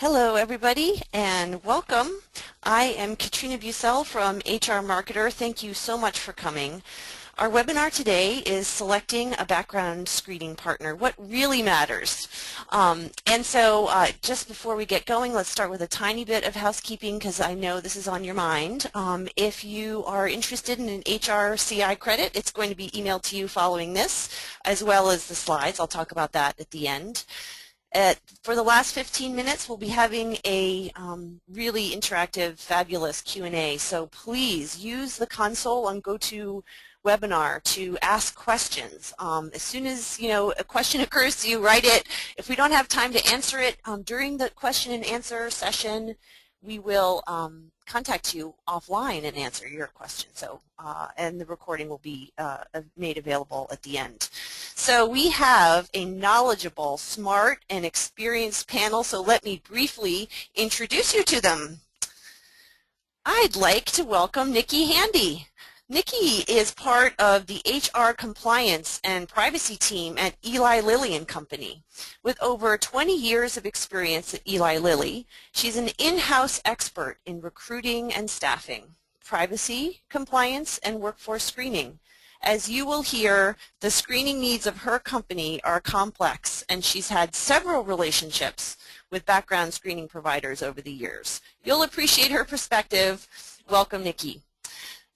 Hello everybody and welcome. I am Katrina Bucell from HR Marketer. Thank you so much for coming. Our webinar today is selecting a background screening partner, what really matters. Just before we get going, let's start with a tiny bit of housekeeping because I know this is on your mind. If you are interested in an HR CI credit, it's going to be emailed to you following this, as well as the slides. I'll talk about that at the end. For the last 15 minutes, we'll be having a really interactive, fabulous Q&A. So please use the console on GoToWebinar to ask questions. As soon as a question occurs to you, write it. If we don't have time to answer it during the question and answer session, we will contact you offline and answer your question. So, and the recording will be made available at the end. So we have a knowledgeable, smart, and experienced panel, so let me briefly introduce you to them. I'd like to welcome Nikki Handy. Nikki is part of the HR compliance and privacy team at Eli Lilly and Company. With over 20 years of experience at Eli Lilly, she's an in-house expert in recruiting and staffing, privacy, compliance, and workforce screening. As you will hear, the screening needs of her company are complex, and she's had several relationships with background screening providers over the years. You'll appreciate her perspective. Welcome, Nikki.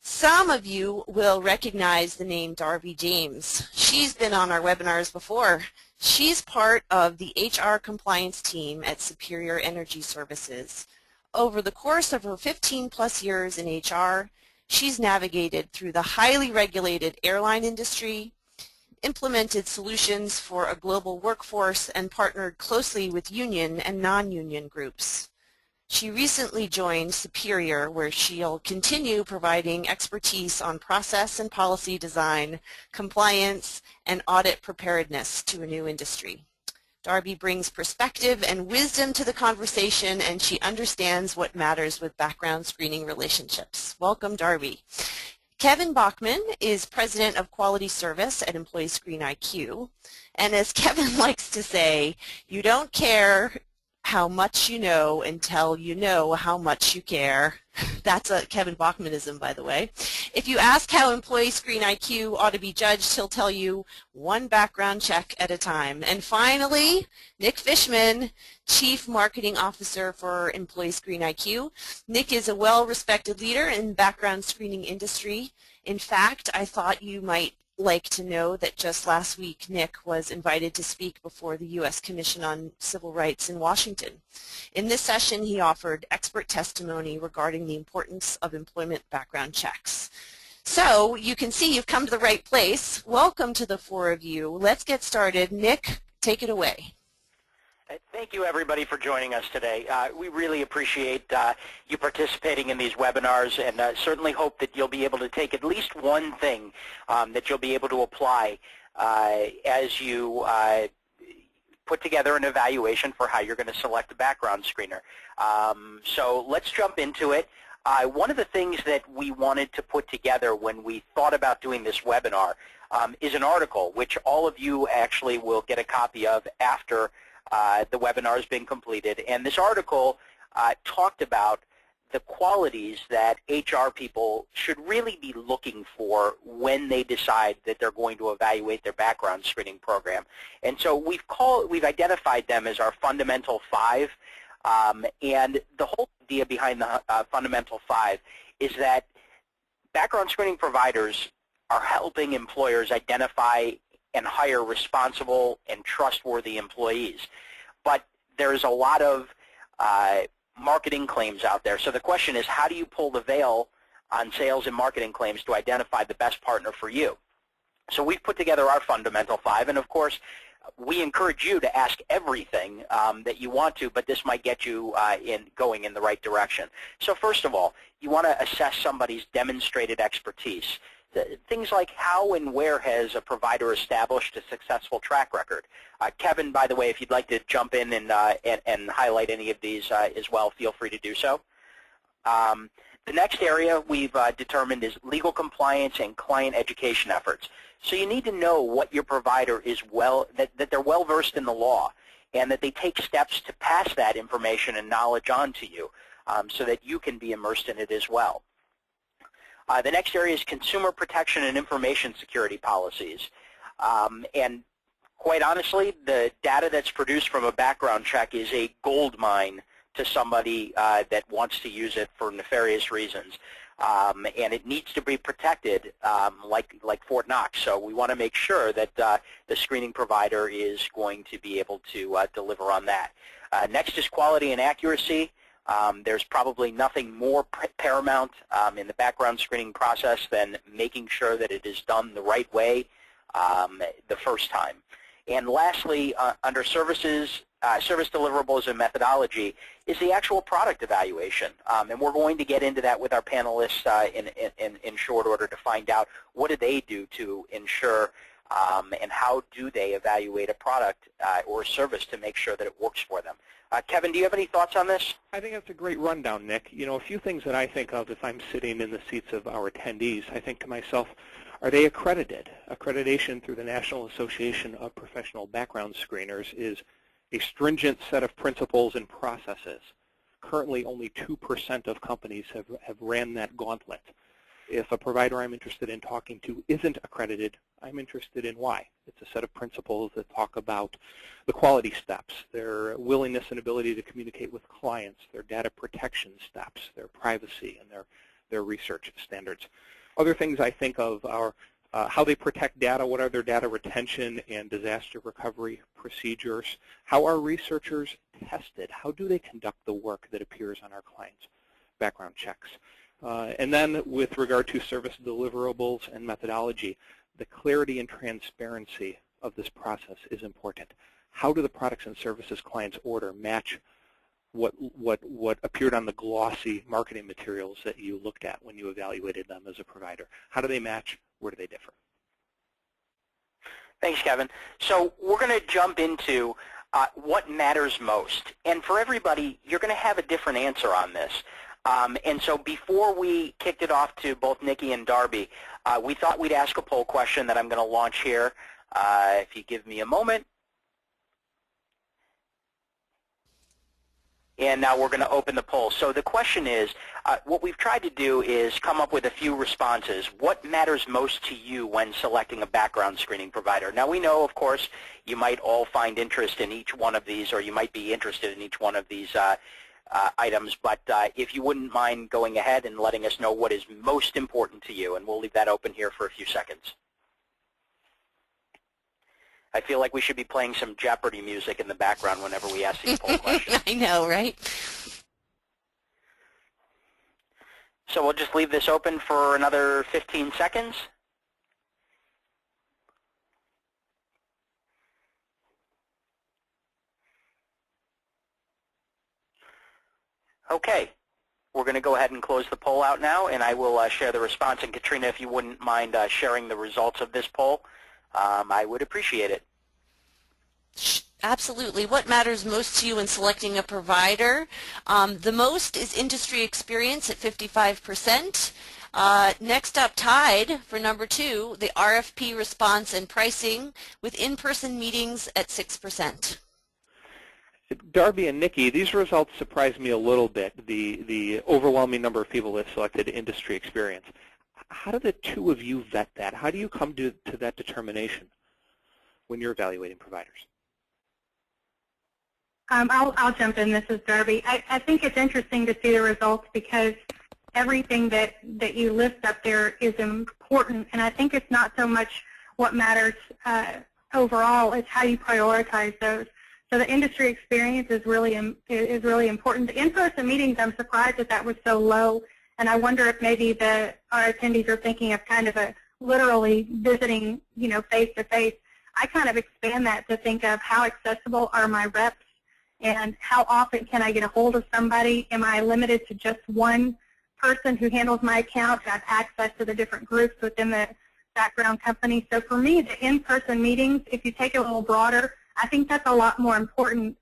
Some of you will recognize the name Darby James. She's been on our webinars before. She's part of the HR compliance team at Superior Energy Services. Over the course of her 15-plus years in HR, she's navigated through the highly regulated airline industry, implemented solutions for a global workforce, and partnered closely with union and non-union groups. She recently joined Superior, where she'll continue providing expertise on process and policy design, compliance, and audit preparedness to a new industry. Darby brings perspective and wisdom to the conversation, and she understands what matters with background screening relationships. Welcome, Darby. Kevin Bachman is President of Quality Service at Employee Screen IQ, and as Kevin likes to say, you don't care how much you know until you know how much you care. That's a Kevin Bachmanism, by the way. If you ask how Employee Screen IQ ought to be judged, he'll tell you one background check at a time. And finally, Nick Fishman, Chief Marketing Officer for Employee Screen IQ. Nick is a well-respected leader in the background screening industry. In fact, I thought you might like to know that just last week Nick was invited to speak before the U.S. Commission on Civil Rights in Washington. In this session, he offered expert testimony regarding the importance of employment background checks. So you can see you've come to the right place. Welcome to the four of you. Let's get started. Nick, take it away. Thank you, everybody, for joining us today. We really appreciate you participating in these webinars, and certainly hope that you'll be able to take at least one thing that you'll be able to apply as you put together an evaluation for how you're going to select a background screener. So let's jump into it. One of the things that we wanted to put together when we thought about doing this webinar is an article, which all of you actually will get a copy of after the webinar has been completed. And this article talked about the qualities that HR people should really be looking for when they decide that they're going to evaluate their background screening program. And so we've identified them as our fundamental five. And the whole idea behind the fundamental five is that background screening providers are helping employers identify and hire responsible and trustworthy employees. But there's a lot of marketing claims out there. So the question is, how do you pull the veil on sales and marketing claims to identify the best partner for you? So we've put together our fundamental five, and of course, we encourage you to ask everything that you want to, but this might get you going in the right direction. So first of all, you want to assess somebody's demonstrated expertise. Things like how and where has a provider established a successful track record. Kevin, by the way, if you'd like to jump in and highlight any of these as well, feel free to do so. The next area we've determined is legal compliance and client education efforts. So you need to know what your provider is that they're well versed in the law and that they take steps to pass that information and knowledge on to you so that you can be immersed in it as well. The next area is consumer protection and information security policies. And quite honestly, the data that's produced from a background check is a gold mine to somebody that wants to use it for nefarious reasons. And it needs to be protected like Fort Knox. So we want to make sure that the screening provider is going to be able to deliver on that. Next is quality and accuracy. There's probably nothing more paramount in the background screening process than making sure that it is done the right way the first time. And lastly, under services, service deliverables and methodology is the actual product evaluation. And we're going to get into that with our panelists in short order to find out what do they do to ensure and how do they evaluate a product or service to make sure that it works for them. Kevin, do you have any thoughts on this? I think that's a great rundown, Nick. You know, a few things that I think of if I'm sitting in the seats of our attendees, I think to myself, are they accredited? Accreditation through the National Association of Professional Background Screeners is a stringent set of principles and processes. Currently, only 2% of companies have ran that gauntlet. If a provider I'm interested in talking to isn't accredited, I'm interested in why. It's a set of principles that talk about the quality steps, their willingness and ability to communicate with clients, their data protection steps, their privacy, and their research standards. Other things I think of are how they protect data, what are their data retention and disaster recovery procedures, how are researchers tested, how do they conduct the work that appears on our clients' background checks. And then with regard to service deliverables and methodology, the clarity and transparency of this process is important. How do the products and services clients order match what appeared on the glossy marketing materials that you looked at when you evaluated them as a provider? How do they match? Where do they differ? Thanks, Kevin. So we're going to jump into what matters most. And for everybody, you're going to have a different answer on this. And so before we kicked it off to both Nikki and Darby, we thought we'd ask a poll question that I'm going to launch here. If you give me a moment. And now we're going to open the poll. So the question is, what we've tried to do is come up with a few responses. What matters most to you when selecting a background screening provider? Now we know, of course, you might all find interest in each one of these, or you might be interested in each one of these items, but if you wouldn't mind going ahead and letting us know what is most important to you, and we'll leave that open here for a few seconds. I feel like we should be playing some Jeopardy music in the background whenever we ask these poll questions. I know, right? So we'll just leave this open for another 15 seconds. Okay, we're going to go ahead and close the poll out now, and I will share the response. And Katrina, if you wouldn't mind sharing the results of this poll, I would appreciate it. Absolutely. What matters most to you in selecting a provider? The most is industry experience at 55%. Next up, tied for number 2, the RFP response and pricing with in-person meetings at 6%. Darby and Nikki, these results surprised me a little bit, the overwhelming number of people that selected industry experience. How do the two of you vet that? How do you come to that determination when you're evaluating providers? I'll jump in. This is Darby. I think it's interesting to see the results because everything that you list up there is important, and I think it's not so much what matters overall, it's how you prioritize those. So the industry experience is really important. The in-person meetings, I'm surprised that was so low, and I wonder if maybe our attendees are thinking of kind of a literally visiting, face-to-face. I kind of expand that to think of how accessible are my reps and how often can I get a hold of somebody? Am I limited to just one person who handles my account to have access to the different groups within the background company? So for me, the in-person meetings, if you take it a little broader, I think that's a lot more important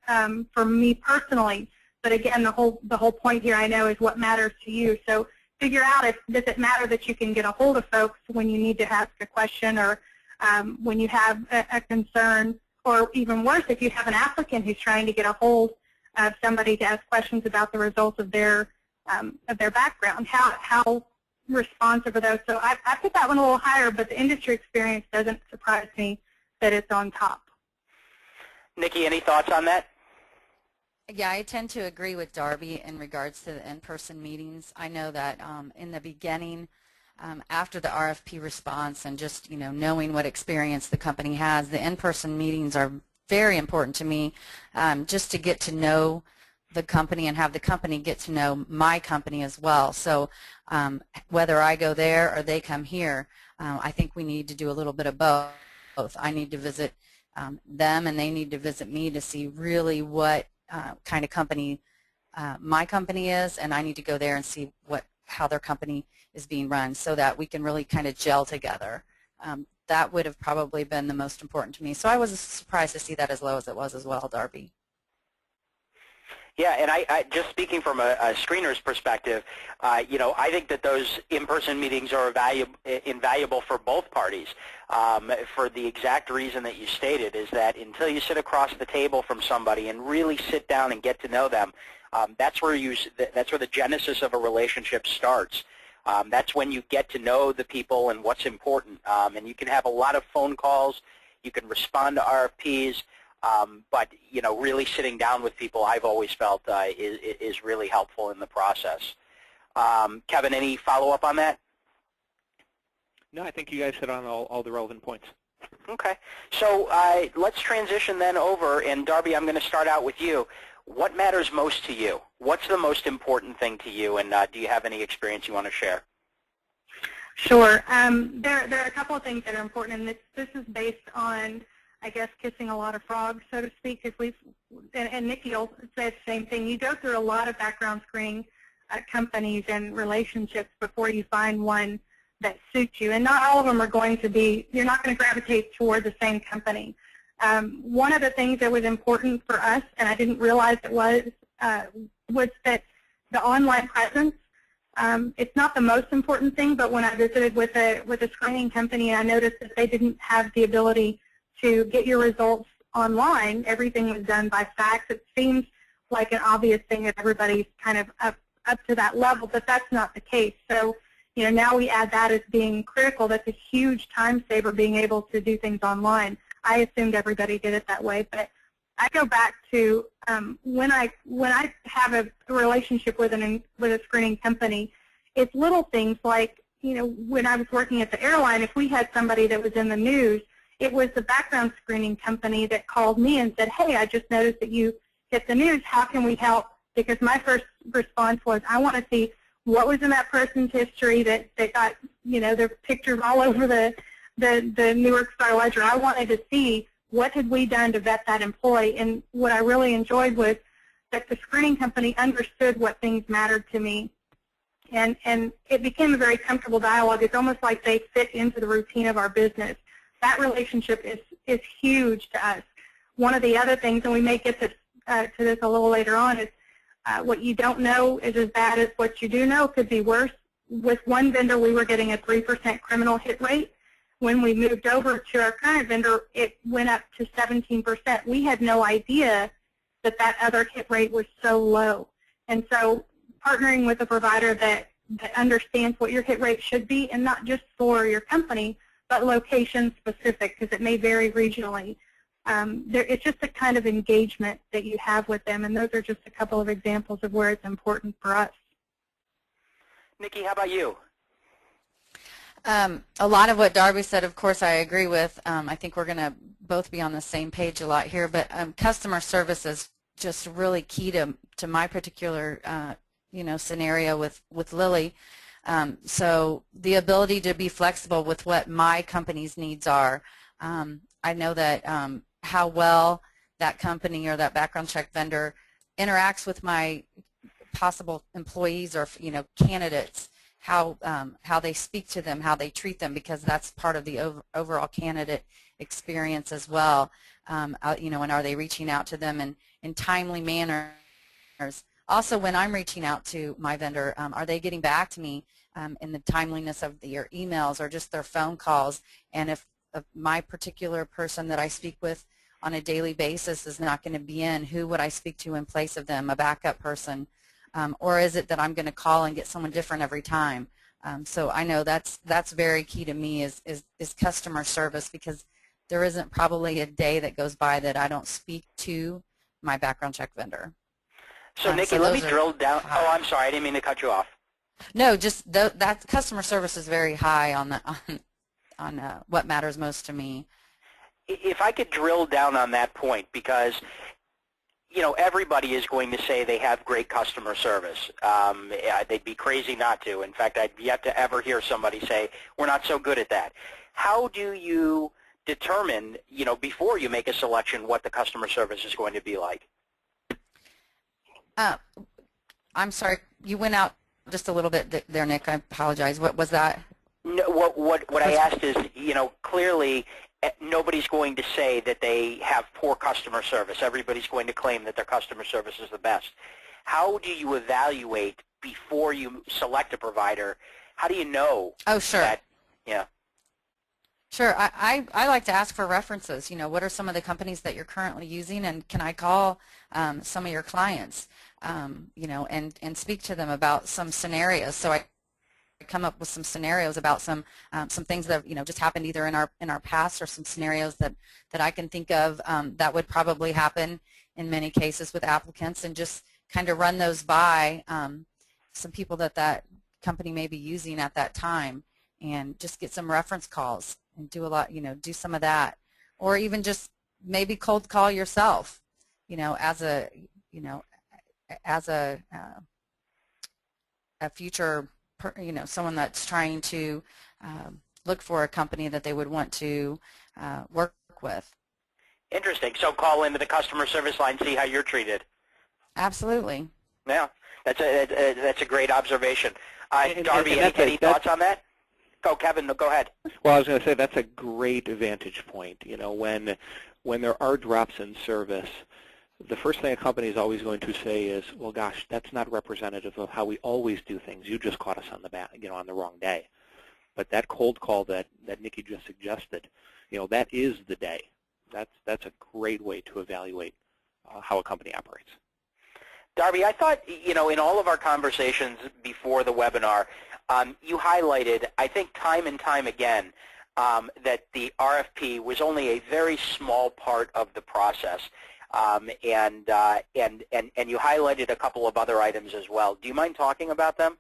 for me personally. But again, the whole point here I know is what matters to you. So figure out does it matter that you can get a hold of folks when you need to ask a question or when you have a concern, or even worse, if you have an applicant who's trying to get a hold of somebody to ask questions about the results of their background, how responsive are those? So I put that one a little higher, but the industry experience doesn't surprise me that it's on top. Nikki, any thoughts on that? Yeah, I tend to agree with Darby in regards to the in-person meetings. I know that in the beginning, after the RFP response and just knowing what experience the company has, the in-person meetings are very important to me, just to get to know the company and have the company get to know my company as well. So whether I go there or they come here, I think we need to do a little bit of both. I need to visit them and they need to visit me to see really what kind of company my company is, and I need to go there and see how their company is being run so that we can really kind of gel together. That would have probably been the most important to me. So I was surprised to see that as low as it was as well, Darby. Yeah, and I just speaking from a screener's perspective, I think that those in-person meetings are invaluable for both parties for the exact reason that you stated, is that until you sit across the table from somebody and really sit down and get to know them, that's where the genesis of a relationship starts. That's when you get to know the people and what's important. And you can have a lot of phone calls, you can respond to RFPs, but really sitting down with people, I've always felt is really helpful in the process. Kevin, any follow-up on that? No, I think you guys hit on all the relevant points. Okay, so let's transition then over, and Darby, I'm going to start out with you. What matters most to you? What's the most important thing to you, and do you have any experience you want to share? Sure. There are a couple of things that are important, and this is based on, I guess, kissing a lot of frogs, so to speak. And Nikki will say the same thing. You go through a lot of background screening companies and relationships before you find one that suits you. And not all of them are going to be, you're not going to gravitate toward the same company. One of the things that was important for us, and I didn't realize it was that the online presence, it's not the most important thing, but when I visited with a screening company, I noticed that they didn't have the ability to get your results online. Everything was done by fax. It seems like an obvious thing that everybody's kind of up to that level, but that's not the case. So, now we add that as being critical. That's a huge time saver, being able to do things online. I assumed everybody did it that way, but I go back to when I have a relationship with a screening company, it's little things like, when I was working at the airline, if we had somebody that was in the news, it was the background screening company that called me and said, hey, I just noticed that you hit the news. How can we help? Because my first response was, I want to see what was in that person's history that got, their pictures all over the Newark Star Ledger. I wanted to see what had we done to vet that employee. And what I really enjoyed was that the screening company understood what things mattered to me. And it became a very comfortable dialogue. It's almost like they fit into the routine of our business. That relationship is huge to us. One of the other things, and we may get to this a little later on, is what you don't know is as bad as what you do know. Could be worse. With one vendor, we were getting a 3% criminal hit rate. When we moved over to our current vendor, it went up to 17%. We had no idea that other hit rate was so low. And so partnering with a provider that understands what your hit rate should be, and not just for your company, but location specific, because it may vary regionally. It's just the kind of engagement that you have with them, and those are just a couple of examples of where it's important for us. Nikki, how about you? A lot of what Darby said, of course, I agree with. I think we're going to both be on the same page a lot here, but customer service is just really key to my particular scenario with Lily. So the ability to be flexible with what my company's needs are. I know that how well that company or that background check vendor interacts with my possible employees or candidates, how they speak to them, how they treat them, because that's part of the overall candidate experience as well. And are they reaching out to them in timely manners? Also, when I'm reaching out to my vendor, are they getting back to me in the timeliness of their emails or just their phone calls? And if my particular person that I speak with on a daily basis is not going to be in. Who would I speak to in place of them, a backup person? Or is it that I'm going to call and get someone different every time? So I know that's very key to me is customer service, because there isn't probably a day that goes by that I don't speak to my background check vendor. So Nikki, let me drill down. Oh, I'm sorry, I didn't mean to cut you off. No, just that customer service is very high on what matters most to me. If I could drill down on that point, because everybody is going to say they have great customer service. They'd be crazy not to. In fact, I've yet to ever hear somebody say, we're not so good at that. How do you determine, before you make a selection, what the customer service is going to be like? I'm sorry, you went out just a little bit there, Nick. I apologize. What was that? No, what I asked is, clearly nobody's going to say that they have poor customer service. Everybody's going to claim that their customer service is the best. How do you evaluate before you select a provider? How do you know? Oh, sure. That, yeah. Sure. I like to ask for references. What are some of the companies that you're currently using, and can I call some of your clients, and speak to them about some scenarios. So I come up with some scenarios about some things that just happened either in our past, or some scenarios that I can think of that would probably happen in many cases with applicants, and just kind of run those by some people that company may be using at that time, and just get some reference calls and do a lot, do some of that, or even just maybe cold call yourself, as a future, someone that's trying to look for a company that they would want to work with. Interesting. So call into the customer service line, see how you're treated. Absolutely. Yeah, that's a great observation. Darby, any thoughts on that? Go, Kevin. Go ahead. Well, I was going to say that's a great vantage point. When there are drops in service, the first thing a company is always going to say is, well, gosh, that's not representative of how we always do things. You just caught us on the wrong day. But that cold call that Nikki just suggested, that is the day. That's a great way to evaluate how a company operates. Darby, I thought, in all of our conversations before the webinar, you highlighted, I think time and time again, that the RFP was only a very small part of the process. And you highlighted a couple of other items as well. Do you mind talking about them?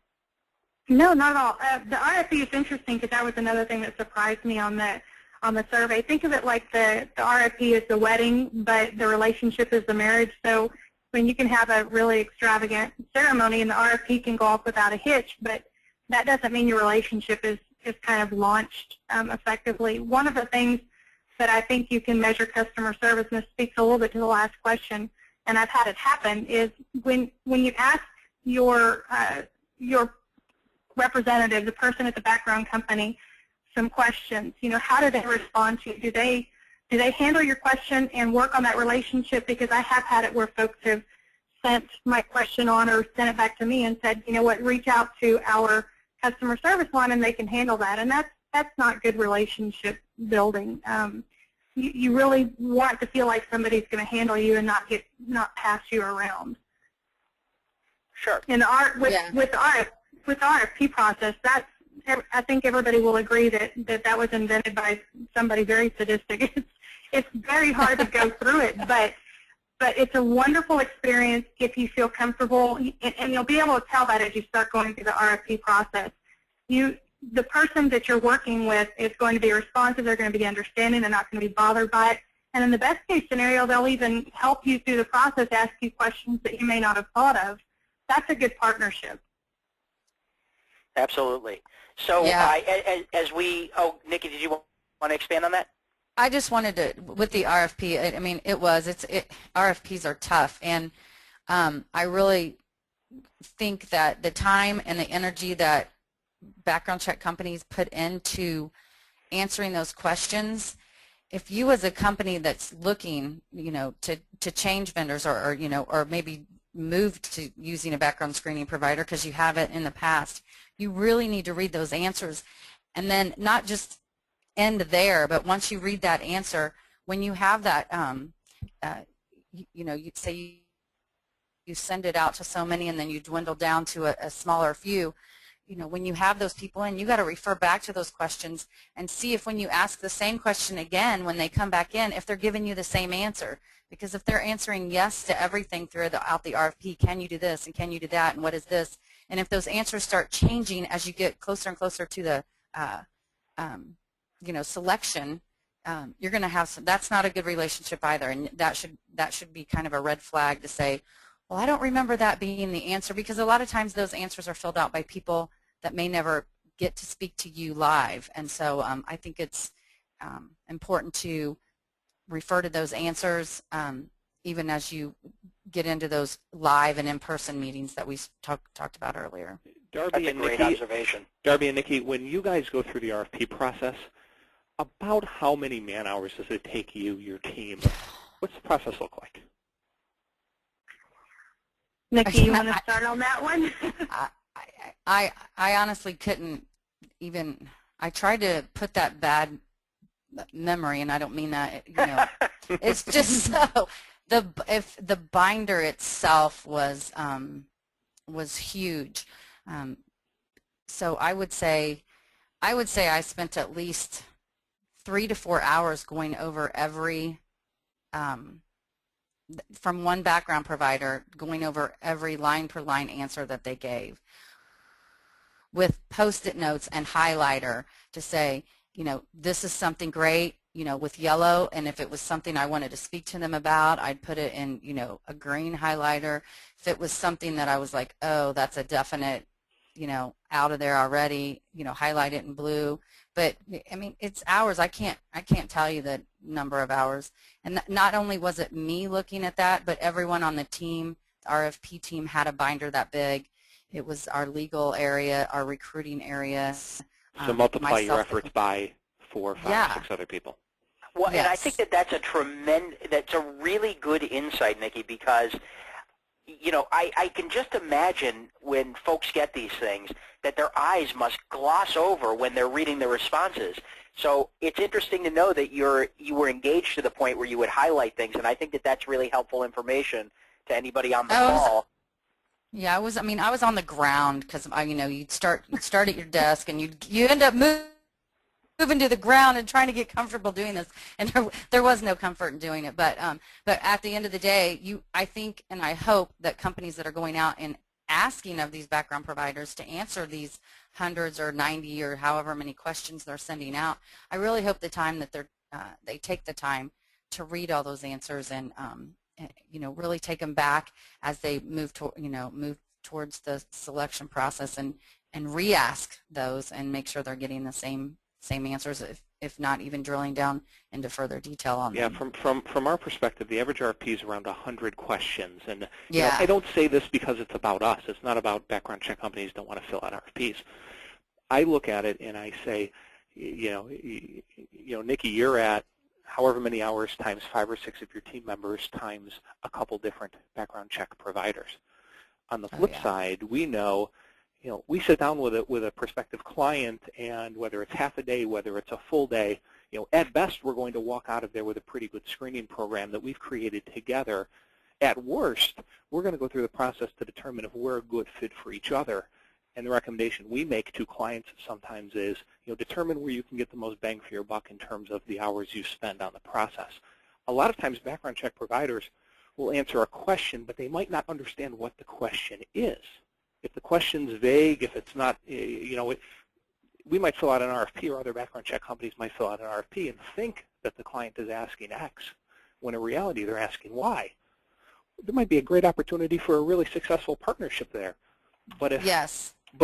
No, not at all. The RFP is interesting because that was another thing that surprised me on the survey. Think of it like the RFP is the wedding, but the relationship is the marriage. So when you can have a really extravagant ceremony and the RFP can go off without a hitch, but that doesn't mean your relationship is kind of launched effectively. One of the things that I think you can measure customer service, and this speaks a little bit to the last question, and I've had it happen, is when you ask your representative, the person at the background company, some questions. How do they respond to you? Do they handle your question and work on that relationship? Because I have had it where folks have sent my question on or sent it back to me and said, you know what, reach out to our customer service line and they can handle that. And that's not good relationship building. You really want to feel like somebody's going to handle you and not pass you around. Sure. And with the RFP process, I think everybody will agree that was invented by somebody very sadistic. It's very hard to go through it, but it's a wonderful experience if you feel comfortable, and you'll be able to tell that as you start going through the RFP process. The person that you're working with is going to be responsive, they're going to be understanding, they're not going to be bothered by it, and in the best case scenario, they'll even help you through the process, ask you questions that you may not have thought of. That's a good partnership. Absolutely. So yeah. Nikki, did you want to expand on that? I just wanted to, with the RFP, I mean, RFPs are tough, and I really think that the time and the energy that background check companies put into answering those questions, if you as a company that's looking, to change vendors or maybe move to using a background screening provider because you have it in the past, you really need to read those answers and then not just end there, but once you read that answer, when you have that, you say you send it out to so many and then you dwindle down to a smaller few, when you have those people in, you got to refer back to those questions and see if when you ask the same question again, when they come back in, if they're giving you the same answer. Because if they're answering yes to everything throughout the RFP, can you do this and can you do that and what is this? And if those answers start changing as you get closer and closer to the selection, you're going to have some. That's not a good relationship either, and that should be kind of a red flag to say, well, I don't remember that being the answer, because a lot of times those answers are filled out by people that may never get to speak to you live, and so I think it's important to refer to those answers even as you get into those live and in-person meetings that we talked about earlier. That's a great observation. Darby and Nikki, when you guys go through the RFP process, about how many man-hours does it take you, your team? What's the process look like? Nikki, you want to start on that one? I honestly couldn't even. I tried to put that bad memory, and I don't mean that. It's just so if the binder itself was huge. So I would say I spent at least 3 to 4 hours going over every, from one background provider, going over every line per line answer that they gave with Post-it notes and highlighter to say, this is something great, with yellow, and if it was something I wanted to speak to them about, I'd put it in, a green highlighter. If it was something that I was like, oh, that's a definite, out of there already, highlight it in blue. But I mean, it's hours. I can't tell you the number of hours. And not only was it me looking at that, but everyone on the team, the RFP team, had a binder that big. It was our legal area, our recruiting area. So multiply your efforts by 4, 5, 6 other people. Well, yes. And I think that's a really good insight, Nikki, because I can just imagine when folks get these things that their eyes must gloss over when they're reading the responses. So it's interesting to know that you were engaged to the point where you would highlight things, and I think that that's really helpful information to anybody on the call. Yeah, I was on the ground because you'd start at your desk and you end up moving to the ground and trying to get comfortable doing this, and there was no comfort in doing it. But at the end of the day, I think and I hope that companies that are going out and asking of these background providers to answer these hundreds or 90 or however many questions they're sending out, I really hope the time that they take the time to read all those answers and really take them back as they move towards the selection process and re-ask those and make sure they're getting the same answers, if not even drilling down into further detail on them. Yeah, from our perspective, the average RFP is around 100 questions, and yeah. I don't say this because it's about us. It's not about background check companies don't want to fill out RFPs. I look at it and I say, Nikki, you're at however many hours times 5 or 6 of your team members times a couple different background check providers. On the flip side, we know, we sit down with a prospective client, and whether it's half a day, whether it's a full day, at best we're going to walk out of there with a pretty good screening program that we've created together. At worst, we're going to go through the process to determine if we're a good fit for each other. And the recommendation we make to clients sometimes is, determine where you can get the most bang for your buck in terms of the hours you spend on the process. A lot of times background check providers will answer a question, but they might not understand what the question is. If the question's vague, if it's not, we might fill out an RFP, or other background check companies might fill out an RFP and think that the client is asking X, when in reality they're asking Y. There might be a great opportunity for a really successful partnership there. But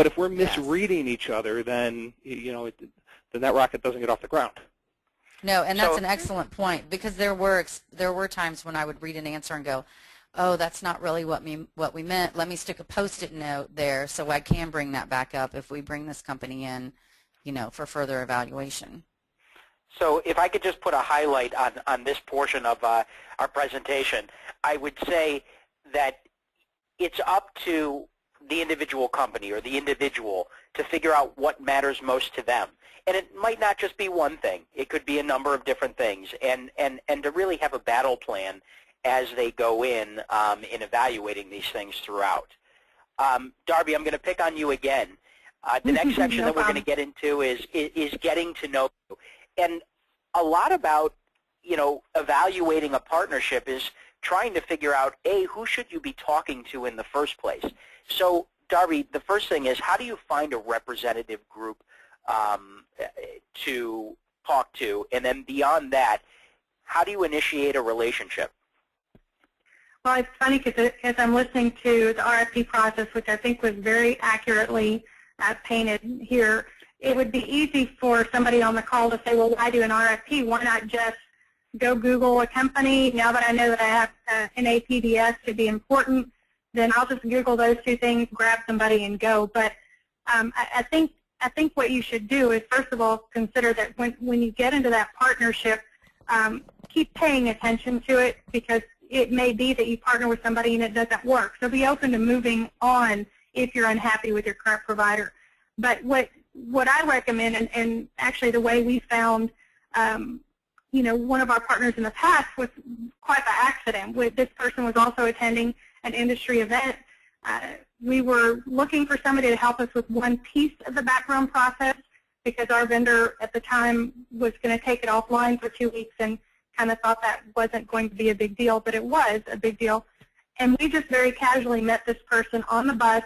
if we're misreading each other, then then that rocket doesn't get off the ground. No, and that's an excellent point, because there were times when I would read an answer and go, oh, that's not really what we meant. Let me stick a Post-it note there so I can bring that back up if we bring this company in, for further evaluation. So if I could just put a highlight on this portion of our presentation, I would say that it's up to the individual company or the individual to figure out what matters most to them. And it might not just be one thing. It could be a number of different things. And to really have a battle plan as they go in evaluating these things throughout. Darby, I'm going to pick on you again. The next section that we're going to get into is getting to know you. And a lot about, evaluating a partnership is trying to figure out, A, who should you be talking to in the first place? So, Darby, the first thing is, how do you find a representative group to talk to? And then beyond that, how do you initiate a relationship? Well, it's funny because as I'm listening to the RFP process, which I think was very accurately painted here, it would be easy for somebody on the call to say, well, why do an RFP? Why not just go Google a company? Now that I know that I have an APDS to be important, then I'll just Google those two things, grab somebody, and go. But I think what you should do is, first of all, consider that when you get into that partnership, keep paying attention to it, because it may be that you partner with somebody and it doesn't work. So be open to moving on if you're unhappy with your current provider. But what I recommend, and actually the way we found one of our partners in the past was quite by accident. This person was also attending an industry event. We were looking for somebody to help us with one piece of the background process, because our vendor at the time was going to take it offline for 2 weeks and kind of thought that wasn't going to be a big deal, but it was a big deal. And we just very casually met this person on the bus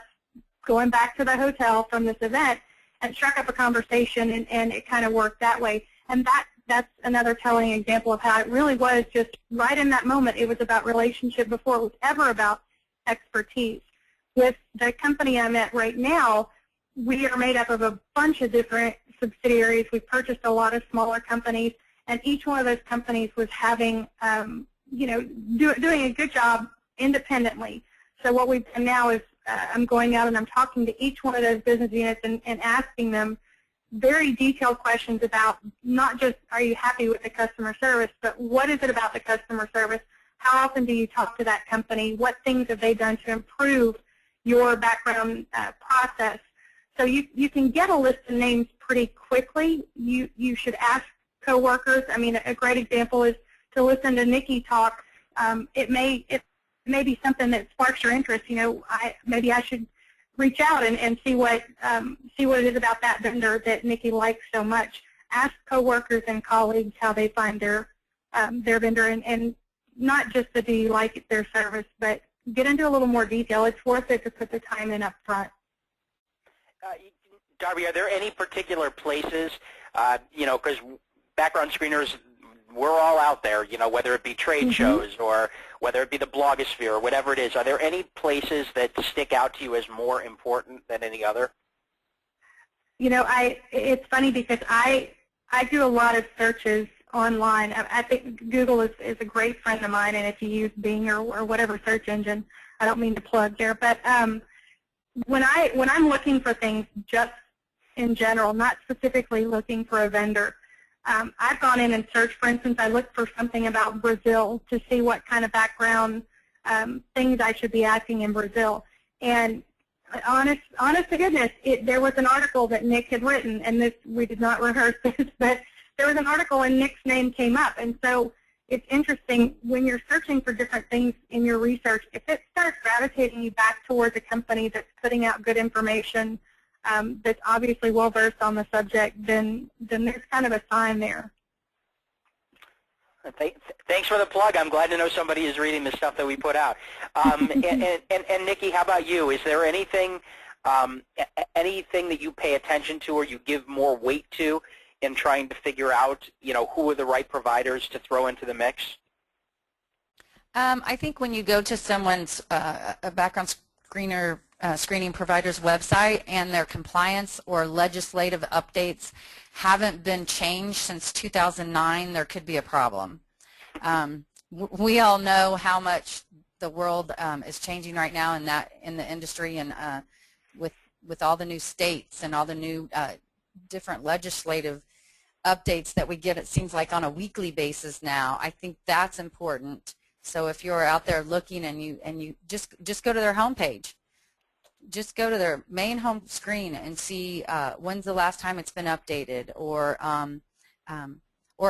going back to the hotel from this event and struck up a conversation, and it kind of worked that way. And that's another telling example of how it really was just right in that moment. It was about relationship before it was ever about expertise. With the company I'm at right now, we are made up of a bunch of different subsidiaries. We've purchased a lot of smaller companies, and each one of those companies was having, doing a good job independently. So what we've done now is I'm going out and I'm talking to each one of those business units and asking them very detailed questions about not just are you happy with the customer service, but what is it about the customer service? How often do you talk to that company? What things have they done to improve your background process? So you can get a list of names pretty quickly. You should ask coworkers. I mean, a great example is to listen to Nikki talk. It may be something that sparks your interest. Maybe I should reach out and see what it is about that vendor that Nikki likes so much. Ask coworkers and colleagues how they find their vendor, and not just the do you like their service, but get into a little more detail. It's worth it to put the time in up front. Darby, are there any particular places, because background screeners, we're all out there, whether it be trade shows or whether it be the blogosphere or whatever it is, are there any places that stick out to you as more important than any other? It's funny because I do a lot of searches online. I think Google is a great friend of mine, and if you use Bing or whatever search engine, I don't mean to plug there, but when I'm looking for things just in general, not specifically looking for a vendor, I've gone in and searched. For instance, I looked for something about Brazil to see what kind of background things I should be asking in Brazil. And honest to goodness, there was an article that Nick had written, and we did not rehearse this, but there was an article and Nick's name came up. And so it's interesting when you're searching for different things in your research, if it starts gravitating you back towards a company that's putting out good information, that's obviously well-versed on the subject, then there's kind of a sign there. Thanks for the plug. I'm glad to know somebody is reading the stuff that we put out. And Nikki, how about you? Is there anything that you pay attention to or you give more weight to in trying to figure out, who are the right providers to throw into the mix? I think when you go to someone's a background screening provider's website and their compliance or legislative updates haven't been changed since 2009, there could be a problem. We all know how much the world is changing right now in the industry, and with all the new states and all the new different legislative updates that we get, it seems like on a weekly basis now. I think that's important. So if you're out there looking and you just go to their homepage, just go to their main home screen and see when's the last time it's been updated, or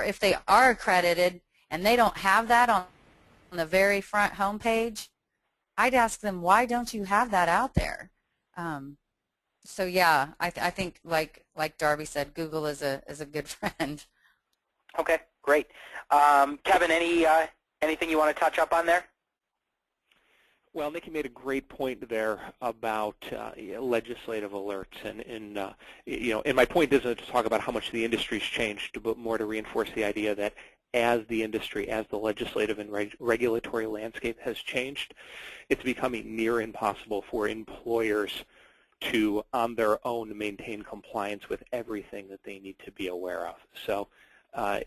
if they are accredited and they don't have that on the very front home page, I'd ask them, why don't you have that out there? So yeah, I think like Darby said, Google is a good friend. Okay, great. Kevin, anything you want to touch up on there? Well, Nikki made a great point there about legislative alerts, and my point isn't to talk about how much the industry's changed, but more to reinforce the idea that as the industry, as the legislative and regulatory landscape has changed, it's becoming near impossible for employers to, on their own, maintain compliance with everything that they need to be aware of. So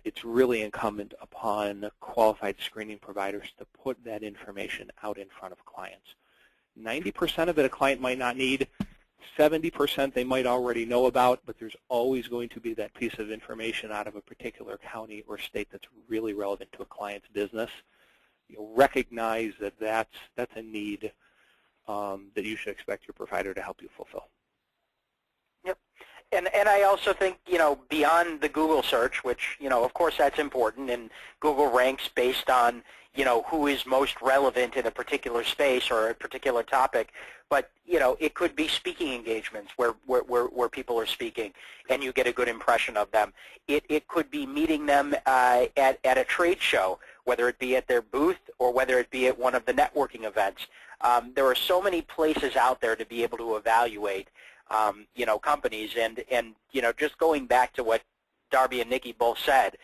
it's really incumbent upon qualified screening providers to put that information out in front of clients. 90% of it a client might not need. 70% they might already know about, but there's always going to be that piece of information out of a particular county or state that's really relevant to a client's business. You'll recognize that that's a need that you should expect your provider to help you fulfill. Yep. And I also think, beyond the Google search, which, of course that's important, and Google ranks based on, who is most relevant in a particular space or a particular topic, but, it could be speaking engagements where people are speaking and you get a good impression of them. It could be meeting them at a trade show, whether it be at their booth or whether it be at one of the networking events. There are so many places out there to be able to evaluate companies, and just going back to what Darby and Nikki both said,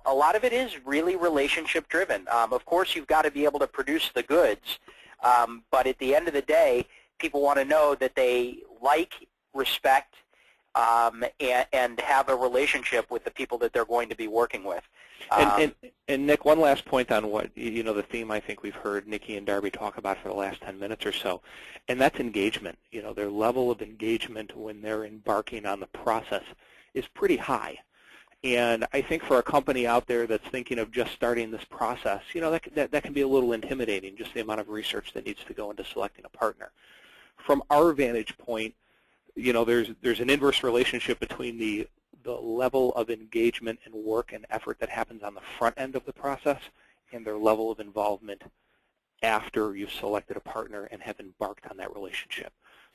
a lot of it is really relationship driven. Of course, you've got to be able to produce the goods, but at the end of the day, people want to know that they like, respect, and have a relationship with the people that they're going to be working with. And Nick, one last point on what, the theme I think we've heard Nikki and Darby talk about for the last 10 minutes or so, and that's engagement. Their level of engagement when they're embarking on the process is pretty high. And I think for a company out there that's thinking of just starting this process, that can be a little intimidating, just the amount of research that needs to go into selecting a partner. From our vantage point, there's an inverse relationship between the level of engagement and work and effort that happens on the front end of the process and their level of involvement after you've selected a partner and have embarked on that relationship.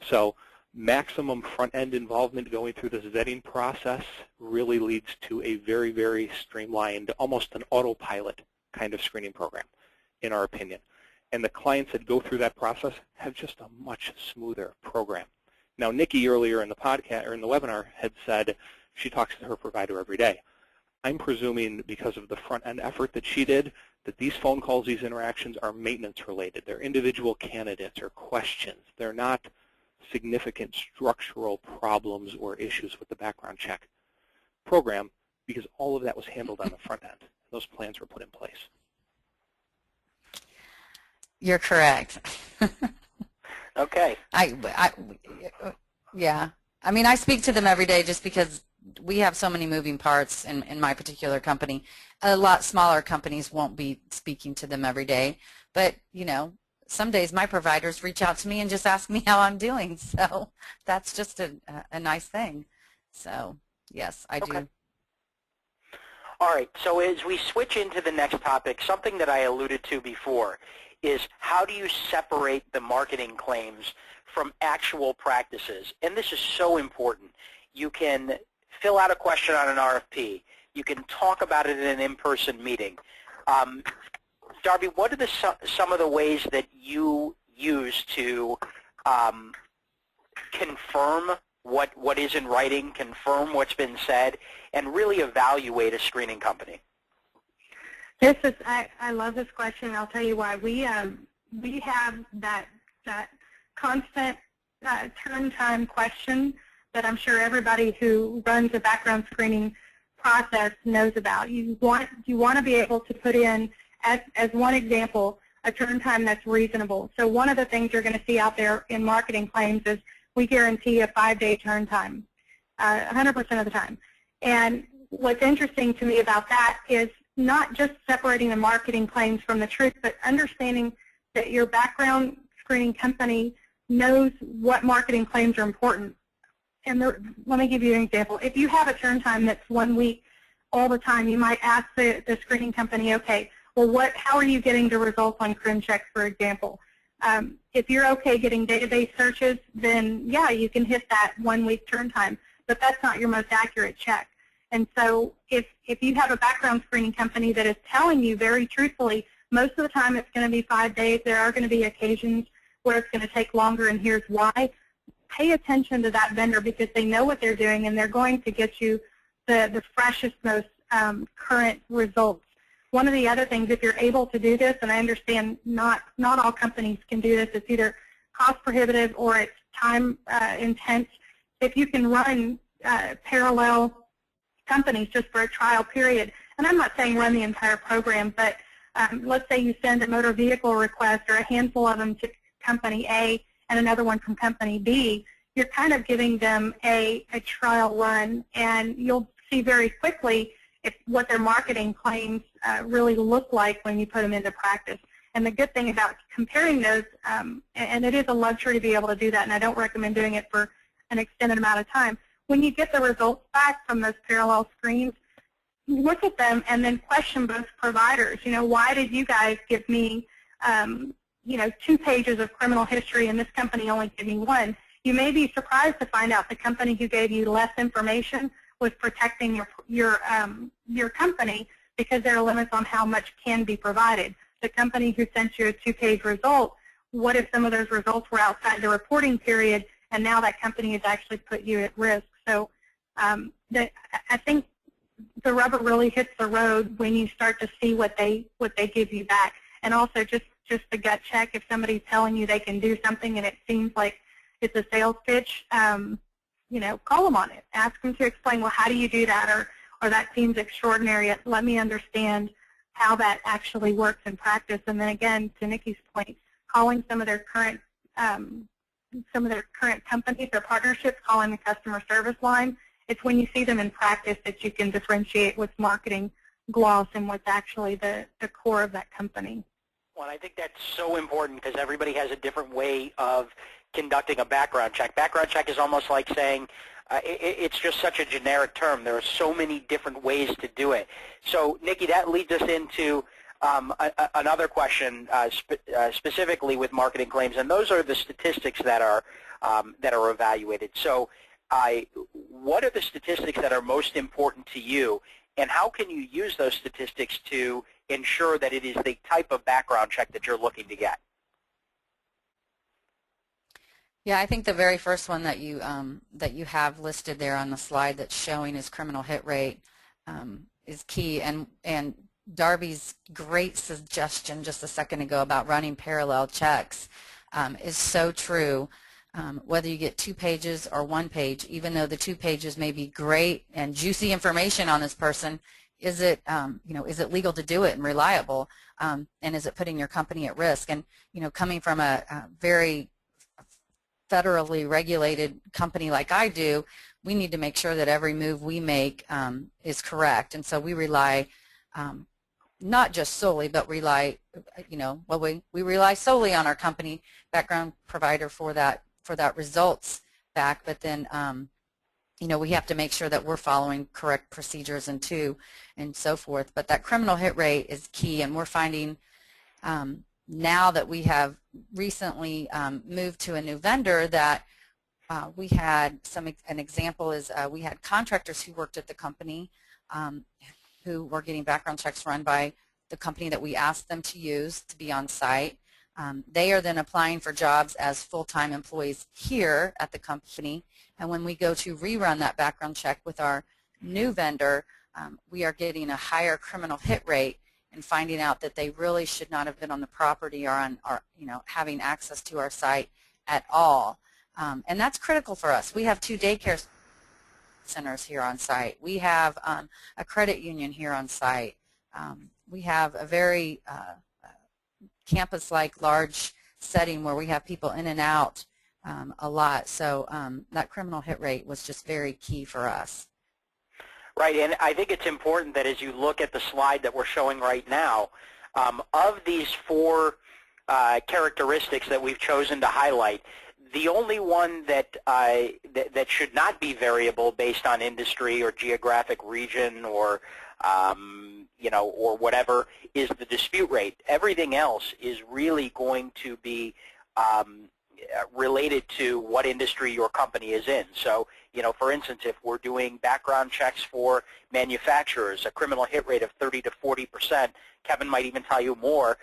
So maximum front-end involvement going through this vetting process really leads to a very, very streamlined, almost an autopilot kind of screening program, in our opinion. And the clients that go through that process have just a much smoother program. Now, Nikki earlier in the podcast or in the webinar had said she talks to her provider every day. I'm presuming because of the front-end effort that she did that these phone calls, these interactions are maintenance related. They're individual candidates or questions. They're not significant structural problems or issues with the background check program, because all of that was handled on the front end. Those plans were put in place. You're correct. Okay. Yeah. I mean, I speak to them every day just because we have so many moving parts in my particular company. A lot smaller companies won't be speaking to them every day, but some days my providers reach out to me and just ask me how I'm doing, so that's just a nice thing. So yes, I do. All right, so as we switch into the next topic, something that I alluded to before is how do you separate the marketing claims from actual practices? And this is so important. You can fill out a question on an RFP. You can talk about it in an in-person meeting. Darby, what are some of the ways that you use to confirm what is in writing, confirm what's been said, and really evaluate a screening company? I love this question. I'll tell you why. We have that constant turn time question that I'm sure everybody who runs a background screening process knows about. You want to be able to put in, as one example, a turn time that's reasonable. So one of the things you're going to see out there in marketing claims is we guarantee a 5-day turn time, 100% of the time. And what's interesting to me about that is not just separating the marketing claims from the truth, but understanding that your background screening company knows what marketing claims are important. And let me give you an example. If you have a turn time that's 1 week all the time, you might ask the screening company, okay, well, how are you getting the results on crim checks, for example? If you're okay getting database searches, then yeah, you can hit that 1 week turn time, but that's not your most accurate check. And so if you have a background screening company that is telling you very truthfully, most of the time it's going to be 5 days, there are going to be occasions where it's going to take longer, and here's why. Pay attention to that vendor because they know what they're doing, and they're going to get you the freshest, most current results. One of the other things, if you're able to do this, and I understand not all companies can do this, it's either cost prohibitive or it's time intense. If you can run parallel companies just for a trial period, and I'm not saying run the entire program, but let's say you send a motor vehicle request or a handful of them to company A and another one from company B, you're kind of giving them a trial run, and you'll see very quickly what their marketing claims really look like when you put them into practice. And the good thing about comparing those, and it is a luxury to be able to do that, and I don't recommend doing it for an extended amount of time. When you get the results back from those parallel screens, look at them and then question both providers. You know, why did you guys give me, 2 pages of criminal history and this company only gave me 1? You may be surprised to find out the company who gave you less information was protecting your company because there are limits on how much can be provided. The company who sent you a 2-page result, what if some of those results were outside the reporting period, and now that company has actually put you at risk? So I think the rubber really hits the road when you start to see what they give you back. And also just the gut check. If somebody's telling you they can do something and it seems like it's a sales pitch, call them on it. Ask them to explain, well, how do you do that? Or that seems extraordinary. Let me understand how that actually works in practice. And then again, to Nikki's point, calling some of their current companies, their partnerships, calling the customer service line. It's when you see them in practice that you can differentiate what's marketing gloss and what's actually the core of that company. Well, I think that's so important because everybody has a different way of conducting a background check. Background check is almost like saying it's just such a generic term. There are so many different ways to do it. So, Nikki, that leads us into another question specifically with marketing claims, and those are the statistics that are evaluated. So, what are the statistics that are most important to you, and how can you use those statistics to ensure that it is the type of background check that you're looking to get? Yeah, I think the very first one that you have listed there on the slide that's showing is criminal hit rate is key. And Darby's great suggestion just a second ago about running parallel checks is so true. Whether you get 2 pages or 1 page, even though the 2 pages may be great and juicy information on this person, is it is it legal to do it and reliable, and is it putting your company at risk? And coming from a very federally regulated company like I do, we need to make sure that every move we make is correct. And so we rely not just solely, but we rely solely on our company background provider for that results back. But then we have to make sure that we're following correct procedures and so forth. But that criminal hit rate is key, and we're finding now that we have recently moved to a new vendor that we had an example is we had contractors who worked at the company who were getting background checks run by the company that we asked them to use to be on site. They are then applying for jobs as full-time employees here at the company, and when we go to rerun that background check with our new vendor, we are getting a higher criminal hit rate and finding out that they really should not have been on the property or having access to our site at all. And that's critical for us. We have 2 daycare centers here on site. We have a credit union here on site. We have a very campus-like large setting where we have people in and out a lot. So that criminal hit rate was just very key for us. Right, and I think it's important that as you look at the slide that we're showing right now, of these 4 characteristics that we've chosen to highlight, The only one that, that should not be variable based on industry or geographic region or you know, or whatever, is the dispute rate. Everything else is really going to be related to what industry your company is in. So, you know, for instance, if we're doing background checks for manufacturers, a criminal hit rate of 30 to 40%, Kevin might even tell you more,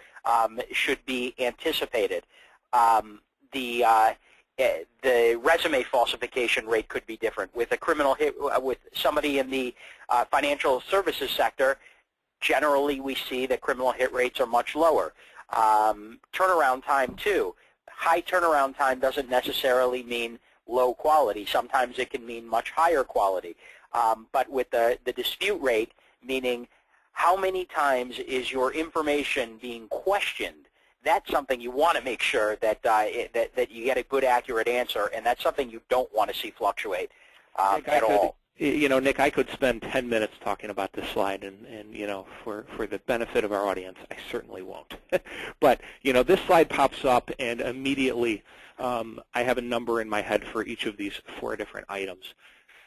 should be anticipated. The resume falsification rate could be different. With a criminal hit, with somebody in the financial services sector, generally we see that criminal hit rates are much lower. Turnaround time too. High turnaround time doesn't necessarily mean low quality. Sometimes it can mean much higher quality. But with the dispute rate, meaning how many times is your information being questioned, that's something you want to make sure that that you get a good, accurate answer, and that's something you don't want to see fluctuate at all. You know, Nick, I could spend 10 minutes talking about this slide, and you know, for the benefit of our audience, I certainly won't. But you know, this slide pops up, and immediately I have a number in my head for each of these 4 different items.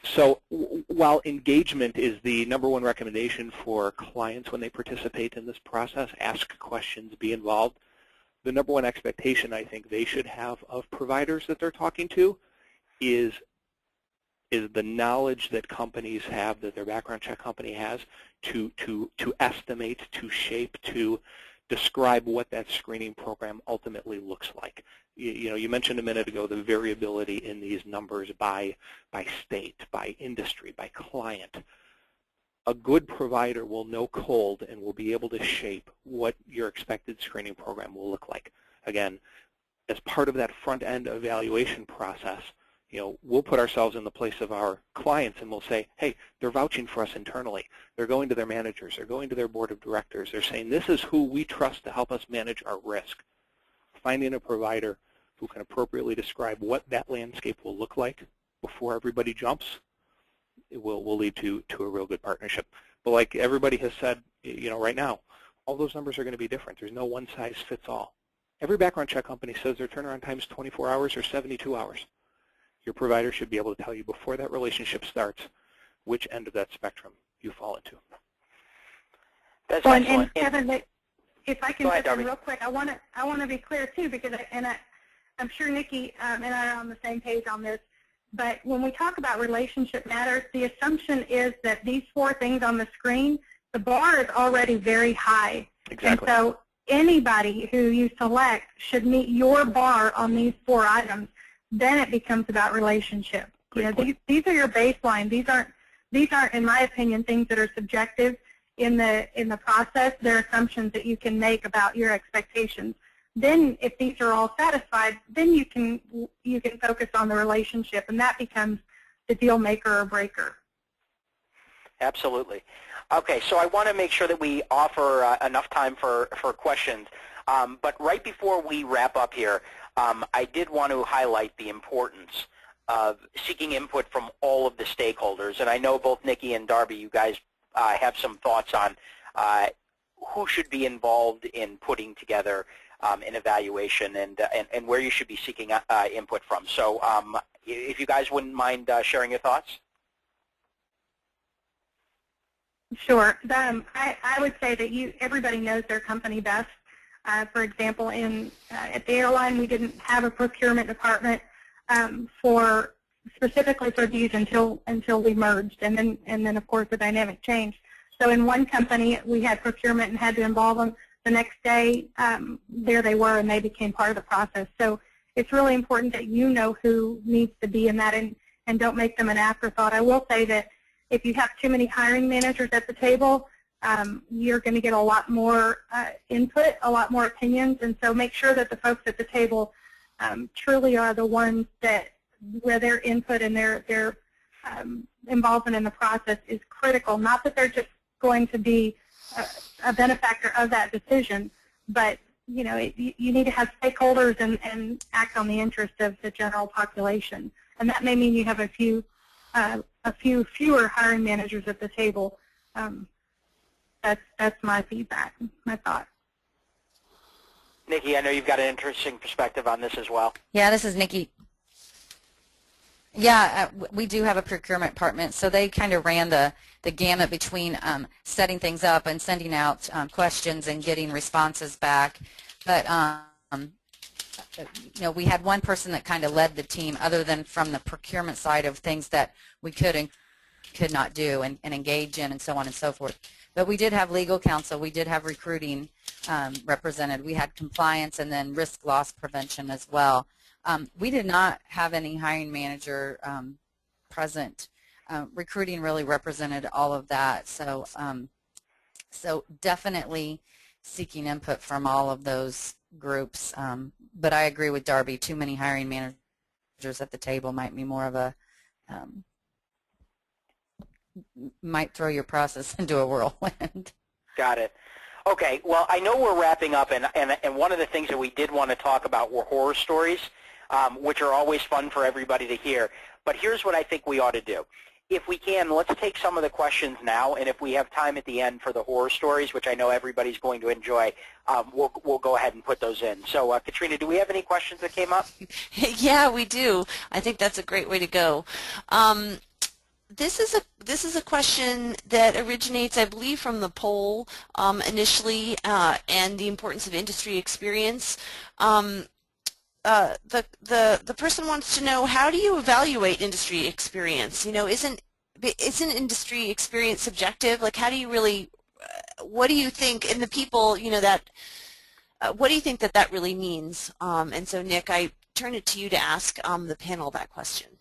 So while engagement is the #1 recommendation for clients when they participate in this process, ask questions, be involved, the #1 expectation I think they should have of providers that they're talking to is the knowledge that companies have, that their background check company has, to estimate, to shape, to describe what that screening program ultimately looks like. You know, you mentioned a minute ago the variability in these numbers by state, by industry, by client. A good provider will know cold and will be able to shape what your expected screening program will look like. Again, as part of that front-end evaluation process, you know, we'll put ourselves in the place of our clients and we'll say, hey, they're vouching for us internally. They're going to their managers. They're going to their board of directors. They're saying, this is who we trust to help us manage our risk. Finding a provider who can appropriately describe what that landscape will look like before everybody jumps, it will lead to a real good partnership. But like everybody has said, you know, right now, all those numbers are going to be different. There's no one size fits all. Every background check company says their turnaround time is 24 hours or 72 hours. Your provider should be able to tell you before that relationship starts which end of that spectrum you fall into. That's well, excellent. And Kevin, if I can Go ahead, jump in Darby. real quick, I want to be clear too, because I'm sure Nikki and I are on the same page on this. But when we talk about relationship matters, the assumption is that these 4 things on the screen, the bar is already very high. Exactly. And so anybody who you select should meet your bar on these 4 items. Then it becomes about relationship. You know, these are your baseline. These aren't, in my opinion, things that are subjective in the process. They're assumptions that you can make about your expectations. Then, if these are all satisfied, then you can focus on the relationship, and that becomes the deal maker or breaker. Absolutely. Okay, so I want to make sure that we offer enough time for questions. But right before we wrap up here, I did want to highlight the importance of seeking input from all of the stakeholders. And I know both Nikki and Darby, you guys have some thoughts on who should be involved in putting together an evaluation and where you should be seeking input from. So if you guys wouldn't mind sharing your thoughts. Sure. I would say that everybody knows their company best. For example, at the airline, we didn't have a procurement department specifically for these until we merged, and then of course the dynamic changed. So in one company, we had procurement and had to involve them. The next day, there they were, and they became part of the process. So it's really important that you know who needs to be in that, and don't make them an afterthought. I will say that if you have too many hiring managers at the table, you're going to get a lot more input, a lot more opinions, and so make sure that the folks at the table truly are the ones where their input and their involvement in the process is critical. Not that they're just going to be a benefactor of that decision, but you know, you need to have stakeholders and act on the interest of the general population, and that may mean you have a few fewer hiring managers at the table. That's my feedback, my thought. Nikki, I know you've got an interesting perspective on this as well. Yeah, this is Nikki. Yeah, we do have a procurement department, so they kind of ran the gamut between setting things up and sending out questions and getting responses back. But we had one person that kind of led the team, other than from the procurement side of things that we could and could not do and engage in, and so on and so forth. But we did have legal counsel, we did have recruiting represented, we had compliance, and then risk loss prevention as well. We did not have any hiring manager present. Recruiting really represented all of that. So, so definitely seeking input from all of those groups. But I agree with Darby. Too many hiring managers at the table might be more of a might throw your process into a whirlwind. Got it. Okay. Well, I know we're wrapping up, and one of the things that we did want to talk about were horror stories, which are always fun for everybody to hear. But here's what I think we ought to do. If we can, let's take some of the questions now, and if we have time at the end for the horror stories, which I know everybody's going to enjoy, we'll go ahead and put those in. So, Katrina, do we have any questions that came up? Yeah, we do. I think that's a great way to go. This is a question that originates, I believe, from the poll initially, and the importance of industry experience. The person wants to know, how do you evaluate industry experience? Isn't industry experience subjective? Like, how do you really, what do you think, and the people, that, what do you think that really means? And so, Nick, I turn it to you to ask the panel that question.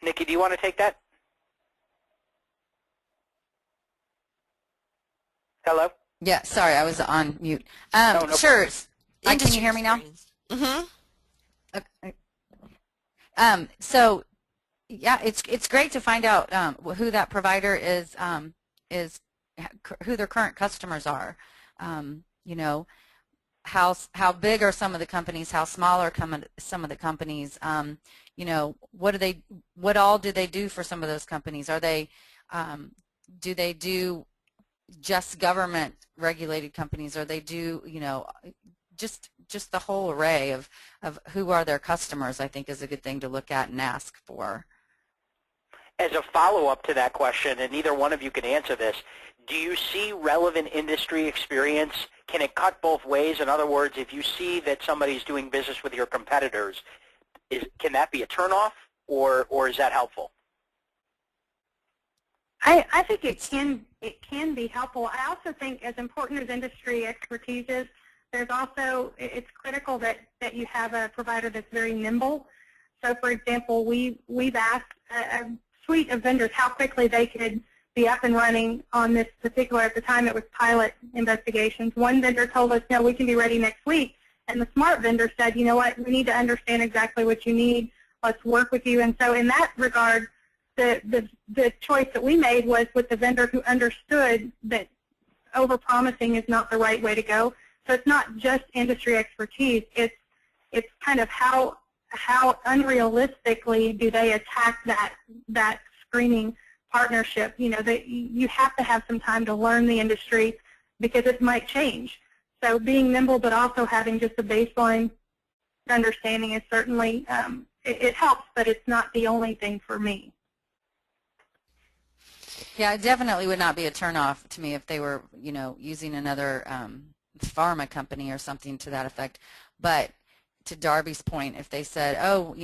Nikki, do you want to take that? Hello? Yeah, sorry, I was on mute. No sure. problem. Can you hear me now? Mm-hmm. Okay. So, yeah, it's great to find out who that provider is who their current customers are. How big are some of the companies? How small are some of the companies? What all do they do for some of those companies? Are they do they do just government regulated companies, or they do just the whole array of who are their customers, I think is a good thing to look at and ask for. As a follow-up to that question, and neither one of you can answer this, do you see relevant industry experience? Can it cut both ways? In other words, if you see that somebody's doing business with your competitors, can that be a turnoff, or is that helpful? I think it can be helpful. I also think, as important as industry expertise is, it's critical that you have a provider that's very nimble. So, for example, we've asked a suite of vendors how quickly they could be up and running on this particular, at the time it was pilot investigations. One vendor told us, no, we can be ready next week. And the smart vendor said, you know what, we need to understand exactly what you need. Let's work with you. And so in that regard, the choice that we made was with the vendor who understood that over-promising is not the right way to go. So it's not just industry expertise. It's kind of how unrealistically do they attack that screening partnership. You have to have some time to learn the industry because it might change. So being nimble, but also having just a baseline understanding is certainly it helps, but it's not the only thing for me. Yeah, it definitely would not be a turnoff to me if they were, using another pharma company or something to that effect. But to Darby's point, if they said, oh,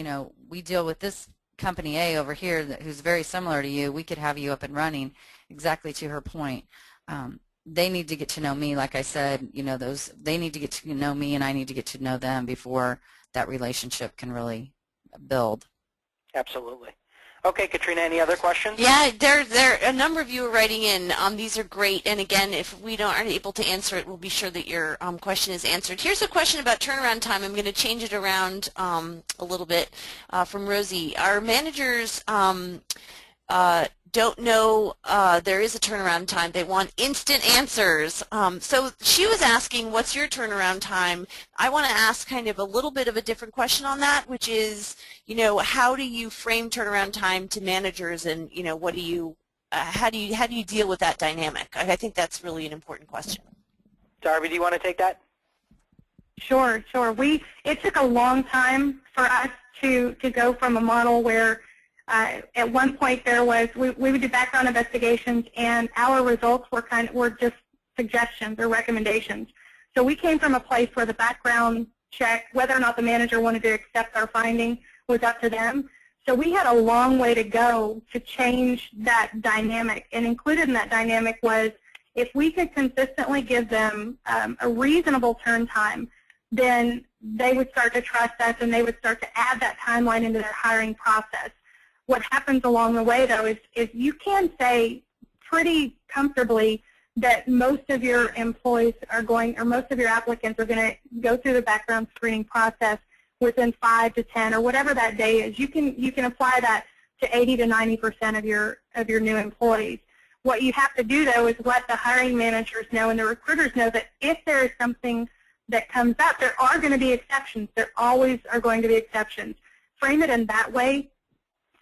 we deal with this company A over here who's very similar to you, we could have you up and running, exactly to her point. They need to get to know me, like I said, they need to get to know me and I need to get to know them before that relationship can really build. Absolutely. Okay, Katrina, any other questions? Yeah, there a number of you are writing in. These are great, and again, if we aren't able to answer it, we'll be sure that your question is answered. Here's a question about turnaround time. I'm going to change it around a little bit from Rosie. Our managers don't know there is a turnaround time. They want instant answers. So she was asking, what's your turnaround time? I want to ask kind of a little bit of a different question on that, which is, how do you frame turnaround time to managers, and what do you, how do you deal with that dynamic? I think that's really an important question. Darby, do you want to take that? Sure. It took a long time for us to go from a model where At one point, we would do background investigations, and our results were just suggestions or recommendations. So we came from a place where the background check, whether or not the manager wanted to accept our finding, was up to them. So we had a long way to go to change that dynamic, and included in that dynamic was if we could consistently give them a reasonable turn time, then they would start to trust us and they would start to add that timeline into their hiring process. What happens along the way, though, is you can say pretty comfortably that most of your employees are going, or most of your applicants are going to go through the background screening process within 5 to 10 or whatever that day is. You can apply that to 80 to 90% of your new employees. What you have to do, though, is let the hiring managers know and the recruiters know that if there is something that comes up, there are going to be exceptions. There always are going to be exceptions. Frame it in that way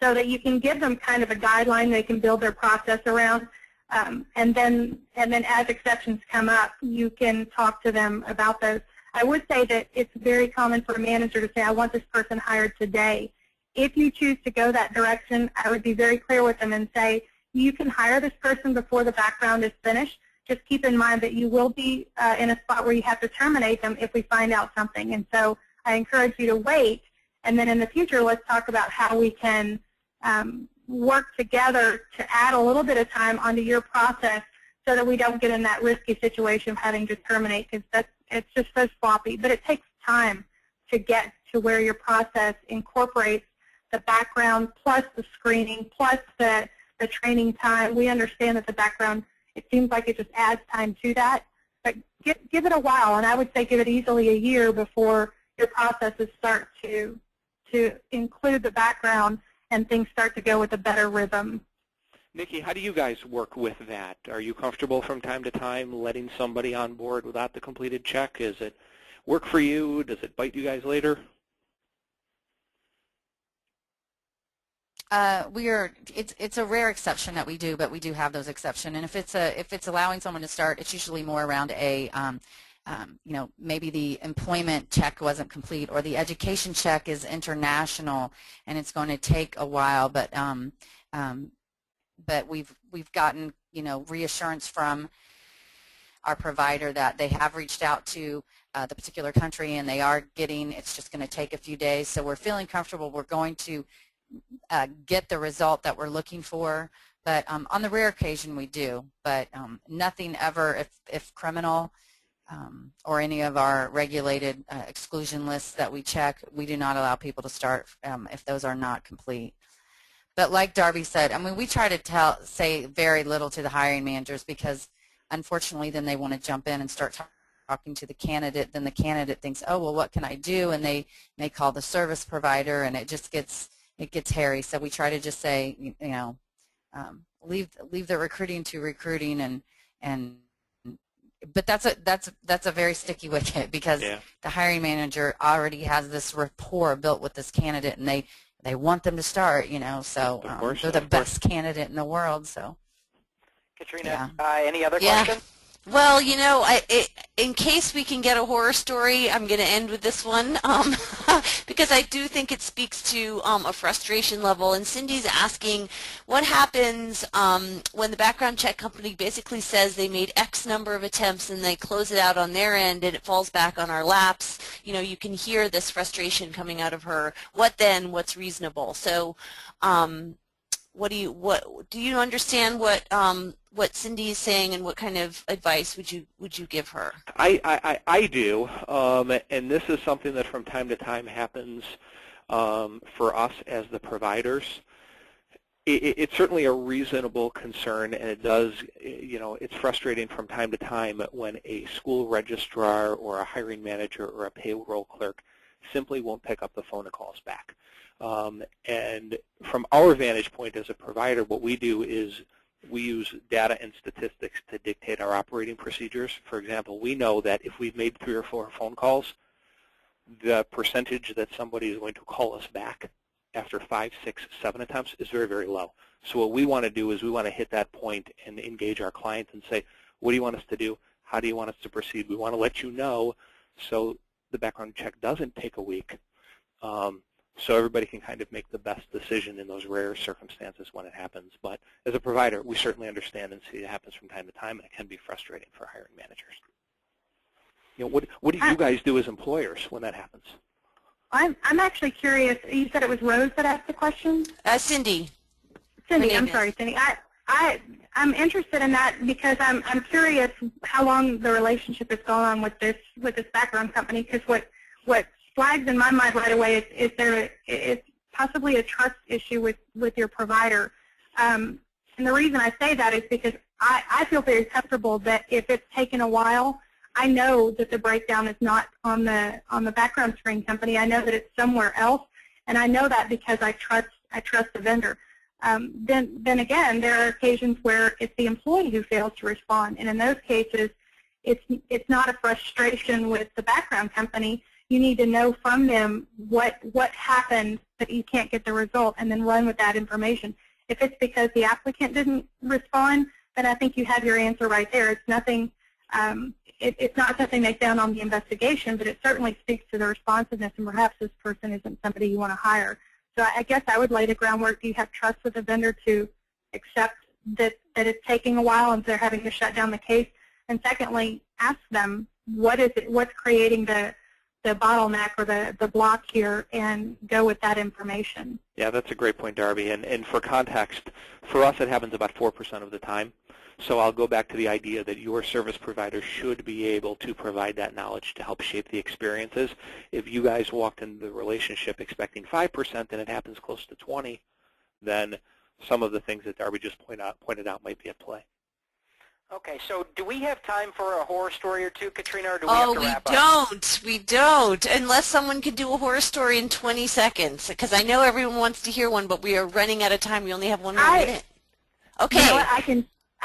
so that you can give them kind of a guideline they can build their process around. And then as exceptions come up, you can talk to them about those. I would say that it's very common for a manager to say, I want this person hired today. If you choose to go that direction, I would be very clear with them and say, you can hire this person before the background is finished. Just keep in mind that you will be in a spot where you have to terminate them if we find out something. And so I encourage you to wait. And then in the future, let's talk about how we can work together to add a little bit of time onto your process so that we don't get in that risky situation of having to terminate, because it's just so sloppy. But it takes time to get to where your process incorporates the background plus the screening plus the training time. We understand that the background, it seems like it just adds time to that. But give it a while, and I would say give it easily a year before your processes start to include the background and things start to go with a better rhythm. Nikki, how do you guys work with that? Are you comfortable from time to time letting somebody on board without the completed check? Is it work for you? Does it bite you guys later? It's a rare exception that we do, but we do have those exceptions. And if it's allowing someone to start, it's usually more around a maybe the employment check wasn't complete, or the education check is international and it's going to take a while. But we've gotten reassurance from our provider that they have reached out to the particular country and they are getting. It's just going to take a few days. So we're feeling comfortable. We're going to get the result that we're looking for. But on the rare occasion we do. But nothing ever, if criminal or any of our regulated exclusion lists that we check, we do not allow people to start if those are not complete. But like Darby said, I mean, we try to say very little to the hiring managers because, unfortunately, then they want to jump in and start talking to the candidate. Then the candidate thinks, oh, well, what can I do? And they may call the service provider, and it just gets hairy. So we try to just say, leave the recruiting to recruiting, but that's a very sticky wicket because the hiring manager already has this rapport built with this candidate, and they want them to start, so they're the best candidate in the world. So, Katrina, any other questions? Well, in case we can get a horror story, I'm going to end with this one because I do think it speaks to a frustration level. And Cindy's asking, what happens when the background check company basically says they made X number of attempts and they close it out on their end and it falls back on our laps? You can hear this frustration coming out of her. What then? What's reasonable? So, do you understand what Cindy is saying, and what kind of advice would you give her? I do, and this is something that from time to time happens for us as the providers. It's certainly a reasonable concern, and it does, it's frustrating from time to time when a school registrar or a hiring manager or a payroll clerk simply won't pick up the phone and call us back. And from our vantage point as a provider, what we do is we use data and statistics to dictate our operating procedures. For example, we know that if we've made 3 or 4 phone calls, the percentage that somebody is going to call us back after 5, 6, 7 attempts is very, very low. So what we want to do is we want to hit that point and engage our clients and say, what do you want us to do? How do you want us to proceed? We want to let you know so the background check doesn't take a week. so everybody can kind of make the best decision in those rare circumstances when it happens. But as a provider, we certainly understand and see it happens from time to time, and it can be frustrating for hiring managers. What do you guys do as employers when that happens? I'm actually curious. You said it was Rose that asked the question? Cindy. Cindy, I'm sorry, Cindy. I'm interested in that because I'm curious how long the relationship has gone on with this background company. Because what flags in my mind right away is there is possibly a trust issue with your provider. And the reason I say that is because I feel very comfortable that if it's taken a while, I know that the breakdown is not on the background screen company. I know that it's somewhere else, and I know that because I trust the vendor. Then again, there are occasions where it's the employee who fails to respond, and in those cases, it's not a frustration with the background company. You need to know from them what happened that you can't get the result, and then run with that information. If it's because the applicant didn't respond, then I think you have your answer right there. It's nothing. It's not something they found on the investigation, but it certainly speaks to the responsiveness, and perhaps this person isn't somebody you want to hire. So I guess I would lay the groundwork. Do you have trust with the vendor to accept that it's taking a while and they're having to shut down the case? And secondly, ask them what's creating the bottleneck or the block here, and go with that information. Yeah, that's a great point, Darby. And for context, for us it happens about 4% of the time. So I'll go back to the idea that your service provider should be able to provide that knowledge to help shape the experiences. If you guys walked into the relationship expecting 5% and it happens close to 20%, then some of the things that Darby just pointed out might be at play. Okay, so do we have time for a horror story or two, Katrina, or do we have to wrap up? We don't, unless someone could do a horror story in 20 seconds, because I know everyone wants to hear one, but we are running out of time. We only have 1 more minute. Okay. You know what,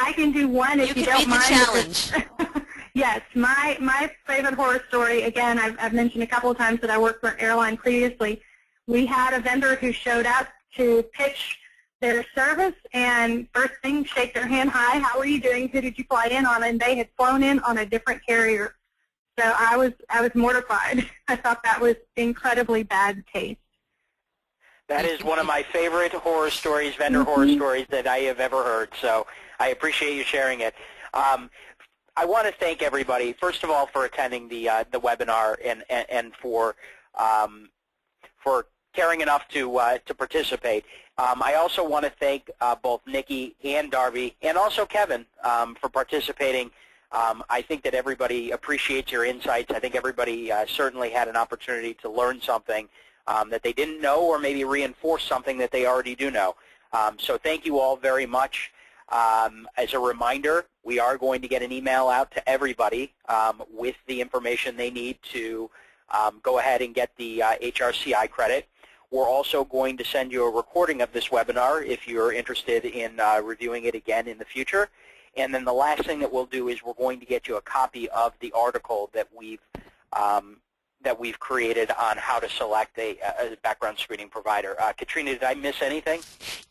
I can do one if you don't mind. You can beat the challenge. Yes, my favorite horror story, again, I've mentioned a couple of times that I worked for an airline previously. We had a vendor who showed up to pitch their service, and first thing, shake their hand, hi, how are you doing, who did you fly in on? And they had flown in on a different carrier. So I was mortified. I thought that was incredibly bad taste. That is one of my favorite horror stories, vendor horror stories that I have ever heard, so I appreciate you sharing it. I want to thank everybody, first of all, for attending the webinar and for caring enough to participate. I also want to thank both Nikki and Darby, and also Kevin, for participating. I think that everybody appreciates your insights. I think everybody certainly had an opportunity to learn something that they didn't know, or maybe reinforce something that they already do know. So thank you all very much. As a reminder, we are going to get an email out to everybody with the information they need to go ahead and get the HRCI credit. We're also going to send you a recording of this webinar if you're interested in reviewing it again in the future. And then the last thing that we'll do is we're going to get you a copy of the article that we've created on how to select a background screening provider. Katrina, did I miss anything?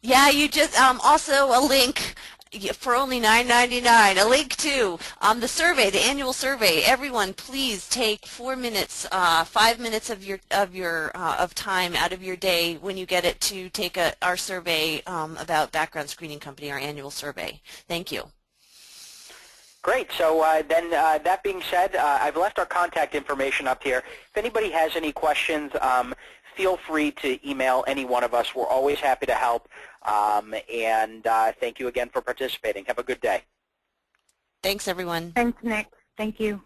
Yeah, you just also a link for only $9.99. A link to the survey, the annual survey. Everyone, please take 4 minutes, 5 minutes of time out of your day when you get it to take our survey about background screening company, our annual survey. Thank you. Great. So then that being said, I've left our contact information up here. If anybody has any questions, feel free to email any one of us. We're always happy to help. And thank you again for participating. Have a good day. Thanks, everyone. Thanks, Nick. Thank you.